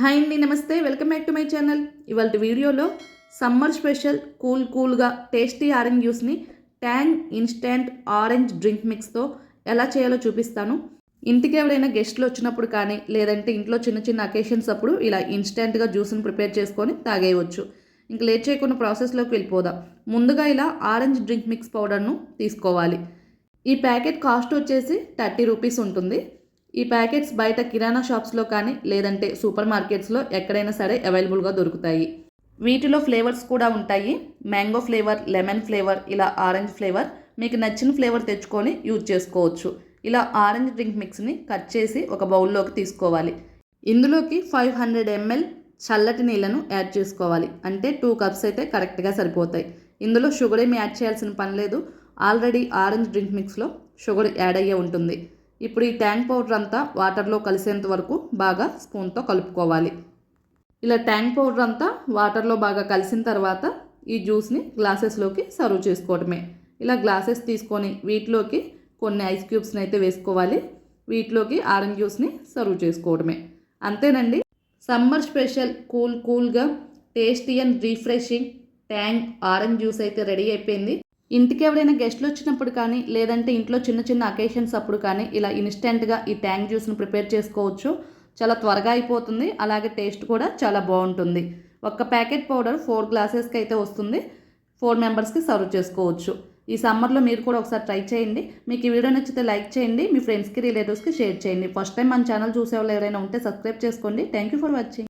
Hi అండి, నమస్తే. Welcome back to my channel. ఇవాళ వీడియోలో సమ్మర్ స్పెషల్ కూల్గా టేస్టీ ఆరెంజ్ జ్యూస్ని ట్యాంగ్ ఇన్స్టెంట్ ఆరెంజ్ డ్రింక్ మిక్స్తో ఎలా చేయాలో చూపిస్తాను. ఇంటికి ఎవరైనా గెస్ట్లు వచ్చినప్పుడు కానీ లేదంటే ఇంట్లో చిన్న చిన్న అకేషన్స్ అప్పుడు ఇలా ఇన్స్టెంట్గా జ్యూస్ని ప్రిపేర్ చేసుకొని తాగేయవచ్చు. ఇంక లేట్ చేయకుండా ప్రాసెస్లోకి వెళ్ళిపోదాం. ముందుగా ఇలా ఆరెంజ్ డ్రింక్ మిక్స్ పౌడర్ను తీసుకోవాలి. ఈ ప్యాకెట్ కాస్ట్ వచ్చేసి 30 రూపీస్ ఉంటుంది. ఈ ప్యాకెట్స్ బయట కిరాణా షాప్స్లో కానీ లేదంటే సూపర్ మార్కెట్స్లో ఎక్కడైనా సరే అవైలబుల్గా దొరుకుతాయి. వీటిలో ఫ్లేవర్స్ కూడా ఉంటాయి. మ్యాంగో ఫ్లేవర్, లెమన్ ఫ్లేవర్, ఇలా ఆరెంజ్ ఫ్లేవర్. మీకు నచ్చిన ఫ్లేవర్ తెచ్చుకొని యూజ్ చేసుకోవచ్చు. ఇలా ఆరెంజ్ డ్రింక్ మిక్స్ని కట్ చేసి ఒక బౌల్లోకి తీసుకోవాలి. ఇందులోకి 500 ml చల్లటి నీళ్ళను యాడ్ చేసుకోవాలి. అంటే 2 కప్స్ అయితే కరెక్ట్గా సరిపోతాయి. ఇందులో షుగర్ ఏమి యాడ్ చేయాల్సిన పని లేదు. ఆల్రెడీ ఆరెంజ్ డ్రింక్ మిక్స్లో షుగర్ యాడ్ అయ్యే ఉంటుంది. ఇప్పుడు ఈ ట్యాంగ్ పౌడర్ అంతా వాటర్లో కలిసేంత వరకు బాగా స్పూన్తో కలుపుకోవాలి. ఇలా ట్యాంగ్ పౌడర్ అంతా వాటర్లో బాగా కలిసిన తర్వాత ఈ జ్యూస్ని గ్లాసెస్లోకి సర్వ్ చేసుకోవడమే. ఇలా గ్లాసెస్ తీసుకొని వీటిలోకి కొన్ని ఐస్ క్యూబ్స్ని అయితే వేసుకోవాలి. వీటిలోకి ఆరెంజ్ జ్యూస్ని సర్వ్ చేసుకోవడమే. అంతేనండి, సమ్మర్ స్పెషల్ కూల్గా tasty and refreshing Tang orange juice అయితే రెడీ అయిపోయింది. ఇంటికి ఎవరైనా గెస్ట్లు వచ్చినప్పుడు కానీ లేదంటే ఇంట్లో చిన్న చిన్న అకేషన్స్ అప్పుడు కానీ ఇలా ఇన్స్టెంట్గా ఈ ట్యాంగ్ జ్యూస్ని ప్రిపేర్ చేసుకోవచ్చు. చాలా త్వరగా అయిపోతుంది. అలాగే టేస్ట్ కూడా చాలా బాగుంటుంది. ఒక్క ప్యాకెట్ పౌడర్ 4 గ్లాసెస్కి అయితే వస్తుంది. 4 మెంబర్స్కి సర్వ్ చేసుకోవచ్చు. ఈ సమ్మర్లో మీరు కూడా ఒకసారి ట్రై చేయండి. మీకు ఈ వీడియో నచ్చితే లైక్ చేయండి. మీ ఫ్రెండ్స్కి రిలేటివ్స్కి షేర్ చేయండి. ఫస్ట్ టైం మన ఛానల్ చూసే వాళ్ళు ఎవరైనా ఉంటే సబ్స్క్రైబ్ చేసుకోండి. Thank you for watching.